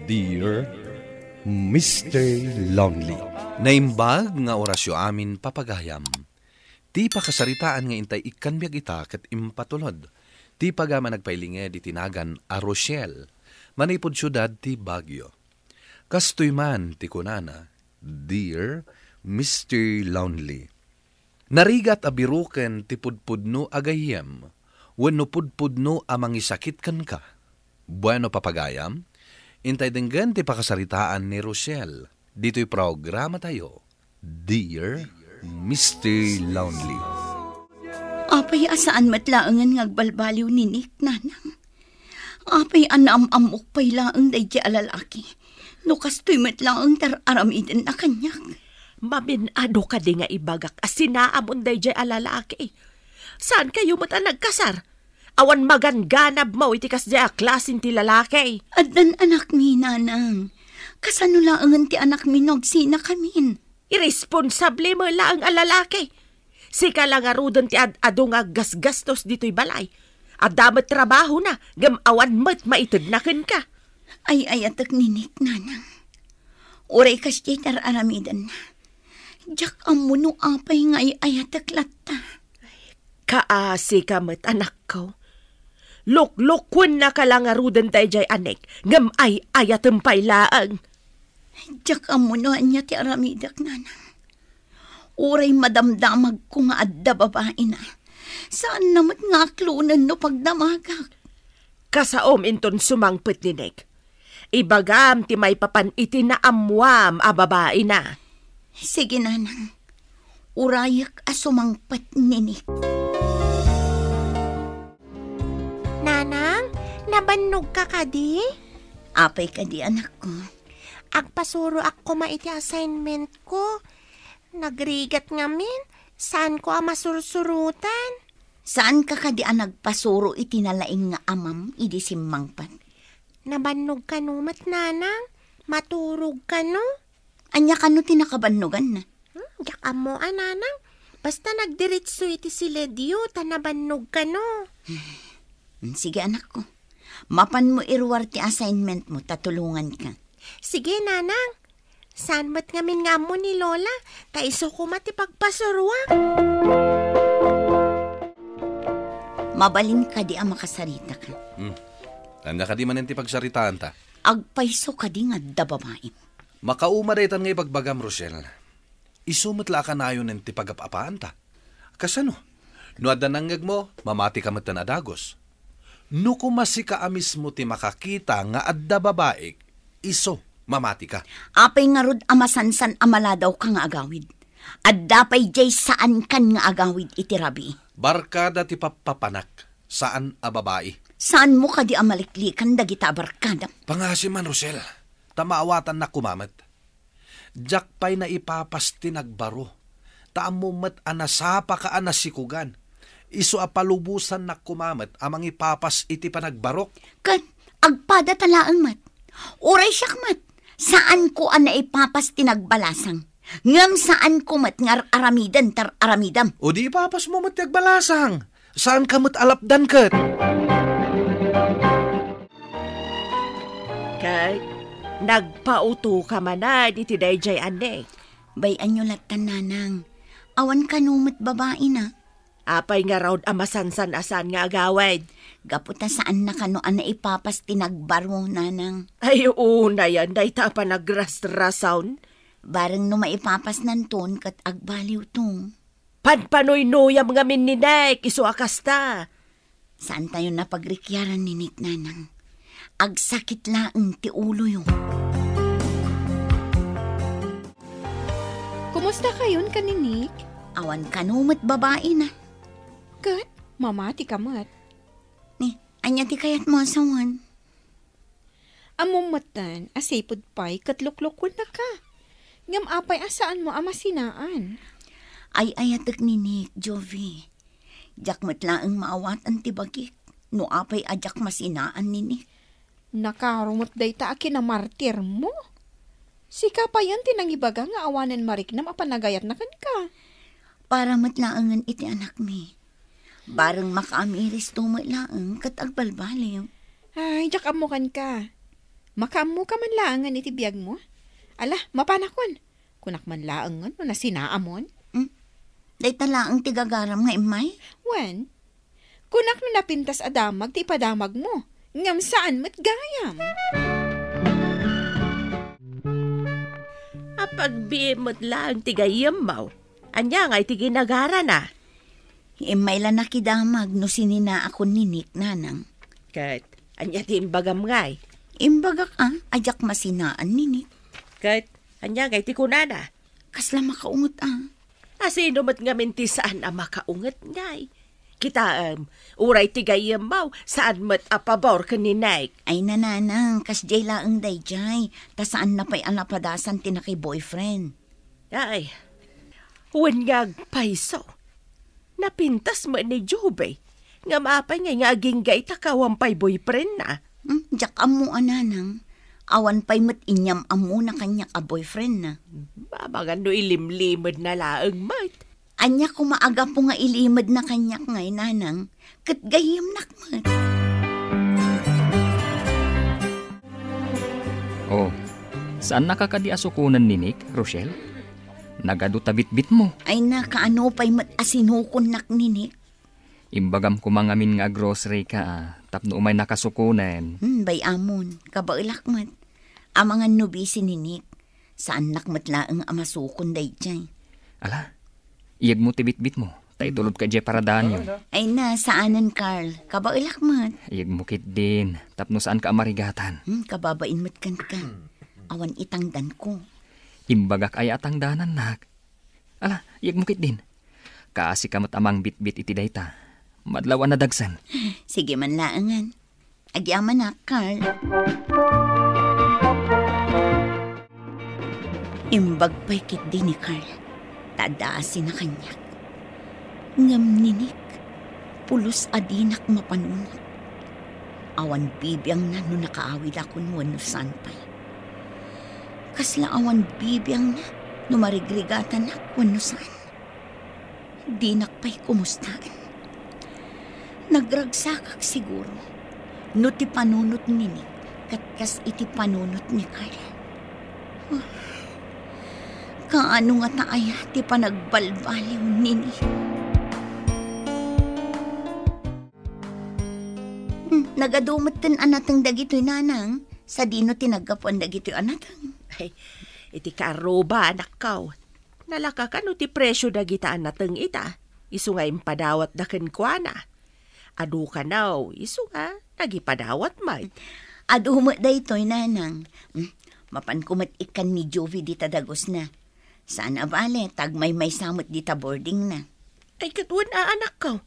Dear Mr. Lonely. Naimbag nga orasyo amin papagayam. Ti pakasaritaan nga intay ikanbiag ita ket impatulod. Ti pagama nagpailinge di tinagan a Rochelle. Manipod syudad ti Baguio. Kastoy man ti kunana, Dear Mr. Lonely. Narigat a biruken ti pudpudno agayem. Wenno pudpudno amang isakit kan ka. Bueno papagayam. Intay denggan ti pakasaritaan ni Rochelle. Dito'y programa tayo, Dear Mr. Lonely. Apay asaan matlaangan ngagbalbaliw ni Nick, nanang. Apay anam-amok pay laang day di alalaki. Nukastoy matlaang tar-aramidin na kanyak. Mabinado ka di nga ibagak asinaamon day di alalaki. Saan kayo mata nagkasar? Awan maganganab mo itikas di a klasin ti lalaki. Adan anak mi, nanang. Kasano laangan ti anak mi nagsina kamin. Irresponsable mo laang alalaki. Sika lang arudan ti ado nga gasgastos dito'y balay. Adamat trabaho na, gamawan mo't maitudnakin ka. Ay atak ni Nick, nanang. Uray kas di tar-aramidan na. Diyak amuno apay nga ayatak latta. Kaasi ka mo't anak ko. Luk-lukun na ka lang arudan tayo jay anek, ngam ay ayatempay laang. Diyak amunoan niya ti aramidak, nanang. Uray madamdamag ko nga adda babae na. Saan namat nga klunan no pagdamagak? Kasaom inton sumangpet ni Nick. Ibagam ti may papan iti na amwam a babae na. Sige, nanang. Urayak a sumangpet ni Nick. Nanang, nabannog ka kadi? Apay kadi, anak ko. Agpasuro ako maiti assignment ko. Nagrigat ngamin, saan ko masursurutan? Saan ka kadi ang nagpasuro itinalaing nga amam, idi simmangpan? Nabannog ka no, mat nanang? Maturog ka no? Anya ka no tinakabannogan na? Yak mo, nanang. Basta nagdiritso iti si Ledio, tanabannog ka no? Sige, anak ko. Mapan mo irwar ti assignment mo, tatulungan ka. Sige, nanang. Saan ba't ngamin nga mo ni Lola? Kaiso ko mati pagpasurwa. Mabalin ka di ang makasarita ka. Tanda ka di man ti pagsaritaan ta. Agpaiso ka di nga da babae. Makaumadaytan nga ipagbagam, Rochelle. Isumatla ka na yun ng ti pagapapaan ta. Kasano? No adanangag mo, mamati ka matan adagos. No kumasi ka amis mo ti makakita nga adda babae, iso, mamati ka. Apay nga rod amasansan amaladaw ka nga agawid. Adda pay jay saan kan nga agawid iti rabi. Barkada ti papapanak, saan a babae? Saan mo ka di amaliklikan dagita barkada? Pangasi man, Rochelle, tamaawatan na kumamat. Jack pa'y na ipapasti nagbaro. Taamo mat anasapa ka anasikugan. Iso apalubusan na kumamat amang ipapas iti panagbarok. Kat, agpada talaang mat. Uray siyak mat. Saan ko ana ipapas tinagbalasang? Ngam saan ko mat ngar aramidan tar aramidam? O di ipapas mo mat nagbalasang. Saan ka mat alapdan kat? Kay, nagpauto ka man na di tidayjay anek. Bayan nyo latan, nanang. Awan kanumot babae na. Apay nga raw amasansan asan nga agawad. Gaputa saan na kano ana ipapas tinagbaro, nanang. Ay, una yan, day ta pa nagrasrasound. Bareng no maipapas nanton kat agbaliw to. Panpanoy-noyam ngamin ni Nick, iso akasta. Saan tayo napagrikyaran ni Nick, nanang? Agsakit laang ti ulo yung. Kumusta kayon ka ni Nick? Awan kanumot babae na. Kat, mamati ka mat. Ni, anya ti kayat mo asawan. Amumatan, asipod pa'y katluklukon na ka. Ngam apay asaan mo amasinaan. Ay ayatek ni Nick, Jovi. Jak matlaang maawatan ti bagik. No apay ajak masinaan ni Nick. Nakarumot day ta akin na martir mo. Sika pa yan tinangibaga nga awanan mariknam apanagayat na kan ka. Para matlaangan iti anak mi. Barang makaamiris tumatlaang kat agbalbaliw. Ay, jak amukan ka. Makamu ka man laangan iti biyag mo. Ala, mapanakon. Kunak man laangan, no nasinaamon. Day talaang tigagaram nga imay. Wen, kunak no napintas adamag, ti ipadamag mo. Ngam saan mat gayam. Apag bimot lang tigayam maw. Anya nga'y tiginagara na. Imay lang nakidamag no sinina ako ninik nanang. Kat, anya ti imbagam nga'y. Imbagak ajak masinaan ninik. Kat, anya nga'y ti kunana. Kasla makaungot Asino mat nga minti saan makaungat nga'y. Kita uray tigayam maw, saan mat apabor ka ni Nike. Ay nananang, kasjay laang dayjay. Ta saan na pa'y alapadasan tinaki boyfriend. Ay, huwan nga paiso. Napintas mo ni Jobe. Nga maapay nga aging gay takawang pa'y boyfriend na. Jak amu nanang. Awan pa'y mat inyam amu na kanya ka boyfriend na. Babagan no ilimlimod na laang mat. Anya ko maaga po nga ilimad na kanyak ngay nanang, kat gayam nakmat. Oh, saan nakakadiasukunan ni Nick, Rochelle? Nagado tabit-bit mo. Ay na, kaano pa'y mat asinukon nak ninik. Imbagam kumangamin nga grocery ka, tapno umay nakasukunan. Bay amon, kabailak mat. Amangan nubisi ni Nick, saan nakmat laang amasukon day jay. Ala, iyag mo tibit-bit mo. Tay tulod ka dya para daan yun. Ay na, saanan Carl? Kabailak mat. Iyag mo kit din. Tapno saan ka amarigatan. Kababain mat kan ka. Awan itangdan ko. Imbagak ay atang danan nak. Ala, iyag mo kit din. Kaasi ka mat amang bit-bit iti dayta. Madlawan na dagsan. Sige man laangan. Agyaman na, Carl. Imbag pa'y kit din ni Carl. Tadaasin na kanya. Ngam ninik, pulos adinak mapanunot. Awan bibiyang na no nakaawid ako nuwan no sanpay. Kasla awan bibiyang na no marigrigatan ako no san. Dinak pa'y kumustaan. Nagragsakak siguro. No ti panunot ninik, katkas iti panunot ni Carl. Kaano nga taaya ti panagbalbaliw nini. Nagadumot tin anatang dagito'y nanang. Sa dino tinaggapuan dagito'y anatang. Ay, iti karoba anak kaw. Nalaka ka no ti presyo dagita anatang ita. Isu nga impadawat da kenkwana. Adu ka naw, isu nga nagipadawat may. Adu mo dayto'y nanang. Mapankumat ikan ni Jovi di tadagos na. Sana bale, tagmay may samot di ta boarding na. Ay katuan anak kaw.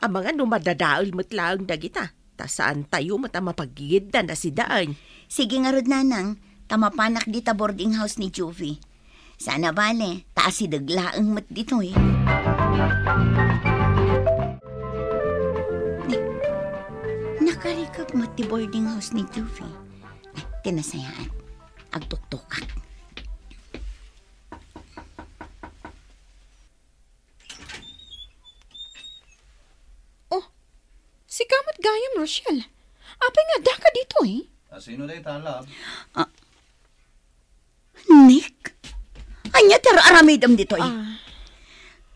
Amang ano madadaol mo't lang dagita. Ta saan tayo mata mapagigid na si daan. Sige nga rod nanang, tamapanak di ta boarding house ni Jovi. Sana bale, taas si daglaang mat dito eh. Nakarikap mat di boarding house ni Jovi. Tinasayaan, agtuktukan. Si kamat gayam, Rochelle. Apay nga da ka dito eh. Sino day talab? Nick? Anya tara aramidam dito eh.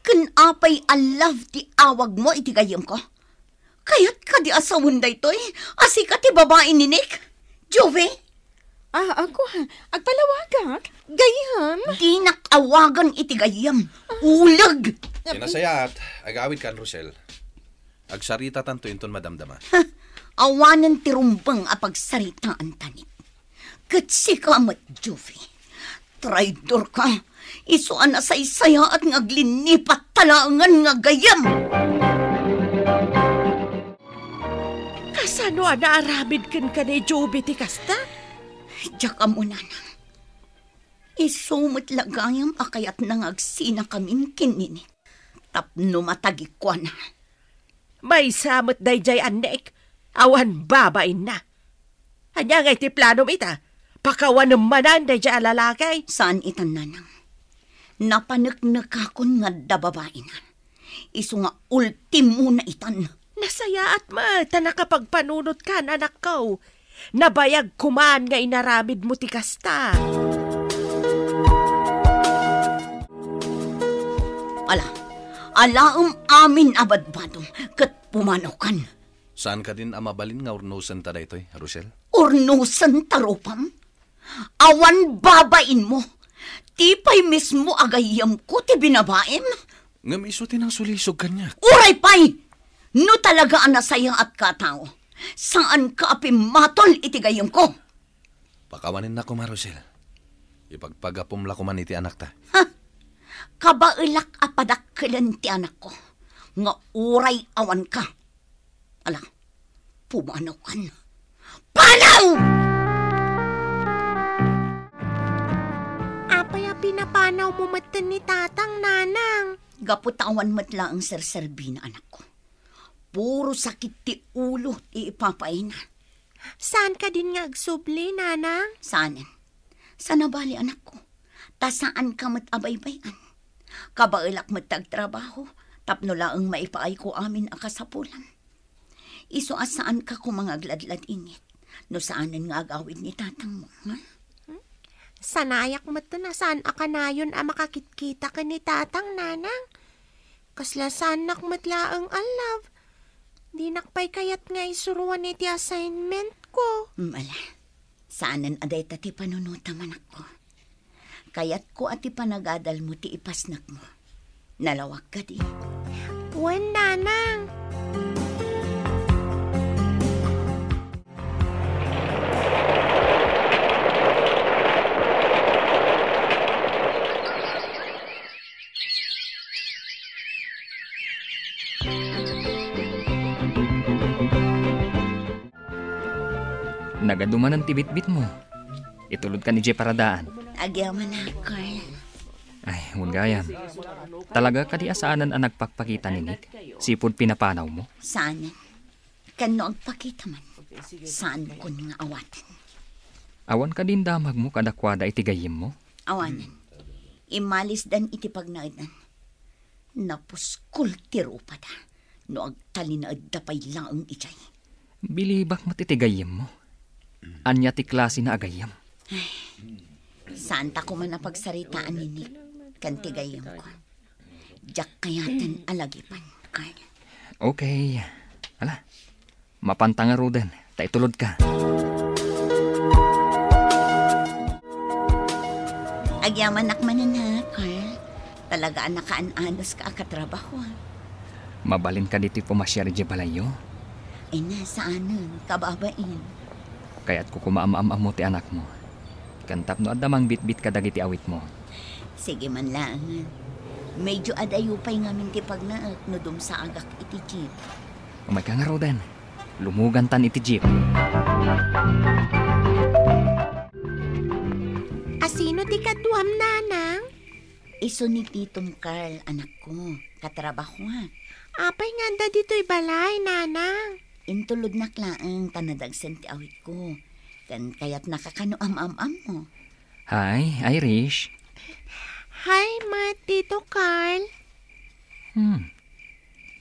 Kan apay love di awag mo iti gayam ko. Kaya't ka di asawon da ito eh. Asi ka ti babae ni Nick. Jovi? Ako agpalawagak. Gayam. Di nakawagan iti gayam. Ulag! Sinasayat, agawid kan Rochelle. Agsarita tanto inton madamdama. Awanan tirumbang apagsaritaan tanik. Katsi ka mat, Jovi. Traidor ka. Isuan na sa isaya at ngaglinipat talangan nga gayam. Kasano naaramid kan ka ni Jovi ti kasta? Diyak ka muna na. Isumot lagayam akayat nang agsina kamin kinini. Tapno matagikwa na. May samot dayjay anek, awan babain na. Hanya ngay ti planom ita, pakawan manan dayjay alalakay. Saan itan nanang? Napanagnak akon nga dababainan. Isu nga ultimo na itan. Nasaya at ma, ta nakapagpanunot ka, anak ko. Nabayag kuman nga inaramid mo ti kasta. Alaam amin abadbadong kat pumanokan. Saan ka din amabalin nga urnusan ta daytoy, Rochelle? Urnusan tarupam? Awan babain mo. Tipay mismo agayam ko ti binabaim. Ngam iso tinang sulisog kanya. Uray pay! No talaga anasayang at katao. Saan ka apimatol itigayam ko? Pakawanin na ko, Rochelle. Ipagpagapumla ko man iti anak ta. Kabailak apadakkelan ti anak ko. Nga uray awan ka. Pumanaw kan. Panaw! Apay pinapanaw mo matan ni tatang, nanang. Gaputawan matla ang serserbi na anak ko. Puro sakit ti ulo ti ipapainan. Saan ka din nga agsubli, nanang? Saanin? Sana bali anak ko. Ta saan ka matabaybayan? Kabailak matagtrabaho, tapno laang maipaay ko amin akasapulan. Iso asaan ka ko mga gladlad init, no saanin nga agawid ni tatang mo, ha? Sanayak mo to na saan akanayon makakitkita ka ni tatang, nanang. Kasla sanak matlaang alav. Di nakpay kayat nga isuruan iti assignment ko. Saanan aday tati panunuta manak ko. Kayat ko ati panagadal mo ti ipasnak mo. Nalawag ka di. Wen, nanang. Nagaduman ang tibit-bit mo. Itulod ka ni Jay paradaan. Agyaman na, Carl. Ay, gayam. Talaga ka di asaanan ang nagpakpakita ni Nick? Sipod pinapanaw mo? Saanan? Kano agpakita man? Saan ko nga awatin? Awan ka din damag mo kadakwada itigayim mo? Awanan. Imalis dan iti pagnainan. Napuskul tiro pa da. No agtalinaad dapay lang ang ichay. Bilibak mo titigayim mo? Anya ti klase na agayam? Saan ta ko man napagsaritaan ni Nick? Kantigayam ko. Diyak kayatan alagipan, Carl. Okay. Mapantanga roden. Taitulod ka. Agyaman nakmanan ha, Carl. Talaga nakaan-anos ka akatrabaho. Mabalin ka dito pumasyari di balayo? Ay nasaanan, kababain. Kaya't ko kumaam-am mo ti anak mo. Kantap no adamang bit-bit ka dagiti awit mo. Sige man lang. Medyo adayo pa'y ngamin ti pagnaak no dum sa agak iti jeep. Umay ka nga roden. Lumugan tan iti jeep. Asino ti kaduam, nanang? Iso ni Titong Carl, anak ko. Katrabaho ha. Apay nganda dito'y balay, nanang. Intulod na klaang tanadagsen ti awit ko. Kan kaya't nakakano am-am-am mo. Hi, Irish. Hi, Tito Carl.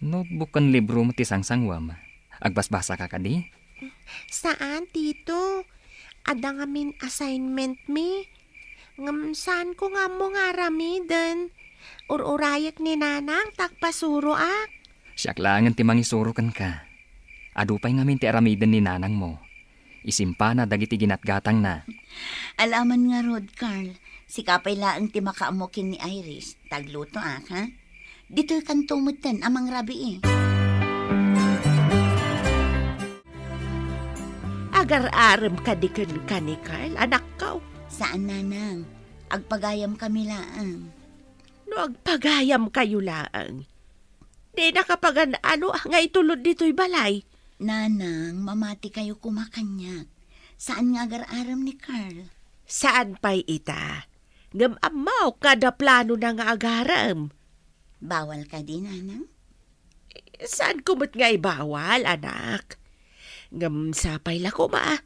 Notebook kan libro mo ti sangsangwam. Agbasbasa ka kadi? Saan, Tito? Ada ngamin assignment mi. Saan ko nga mo nga ramiden? Ururayak ni nanang takpasuro ak. Siyak langan ti mangisuro kan ka. Adupay ngamin ti aramiden ni nanang mo. Isimpa na dagiti ginatgatang na. Alaman nga Rod, Carl. Si kapay laang ti makaamokin ni Iris. Tagluto ha? Dito'y kantumutan amang rabi Agar-aram ka di ka ni Carl, anak ka. Saan, nanang? Agpagayam kami laang. No agpagayam kayo laang. Di nakapagan nga itulod dito'y balay. Nanang, mamati kayo kumakanyak. Saan nga agar-aram ni Carl? Saan pa'y ita? Ngam-amaw kada plano na nga agaram. Bawal ka din, nanang? Saan kumot nga'y bawal, anak? Ngam sapay la ko ma.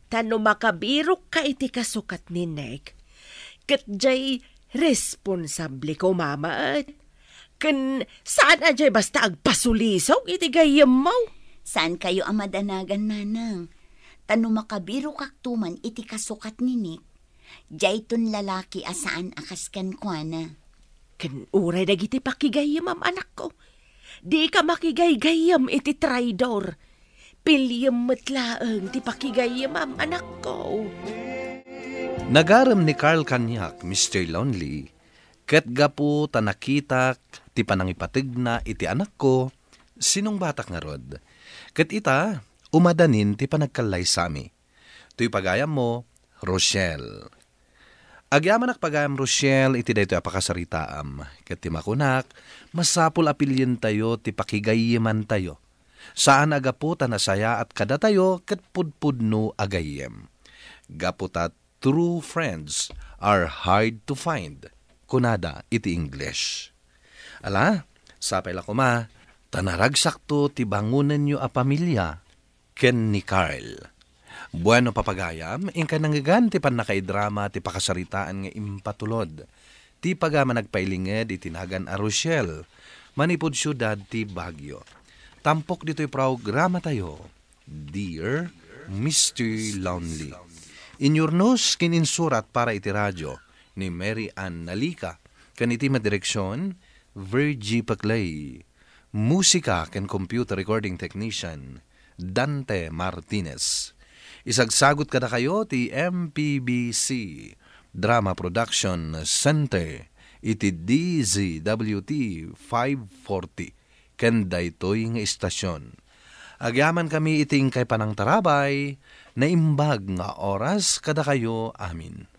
Tano makabirok ka iti kasukat ni Nick. Kat jay responsable ko, mama. Kan saan ajay basta agpasulisog iti gayam mo? Saan kayo amadanagan, nanang? Tano makabiro kaktuman iti kasukat ni Nick, jayton lalaki asaan akas kan kuana. Ken uray dagiti pakigayam am anak ko. Di ka makigaygayam iti traidor. Pilyam matlaang ti pakigayam am anak ko. Nagaram ni Carl kanyak, Mr. Lonely, ket gapu tanakitak ti panangipatigna iti anak ko, sinong batak nga rod. Ket ita, umadanin ti panagkalay sami. Tuy pagayam mo, Rochelle. Agyaman ak pagayam Rochelle, iti dayto apakasaritaam. Ket ti makunak, masapul apilyen tayo, ti pakigayiman tayo. Saan agapu tanasaya at kada tayo, ket pudpudno agayem. Gaputat, true friends are hard to find. Kunada iti English. Ala, sapay la kuma, tanaragsakto ti bangunan nyo a pamilya, ken ni Carl. Bueno papagayam, inka nanggagan ti panakaidrama ti pakasaritaan nga impatulod. Ti pagama nagpailinged itinagan a Rochelle, manipod syudad ti Baguio. Tampok dito'y programa tayo, Dear Mr. Lonely. Inyurnos kininsurat para iti radyo ni Mary Ann Nalika, kaniti madireksyon, Virgie Paclay. Musika ken computer recording technician, Dante Martinez. Isagsagot kada kayo ti MPBC Drama Production Center iti DZWT 540 ken daytoy nga istasyon. Agyaman kami iting kay panang tarabay na imbag nga oras kada kayo amin.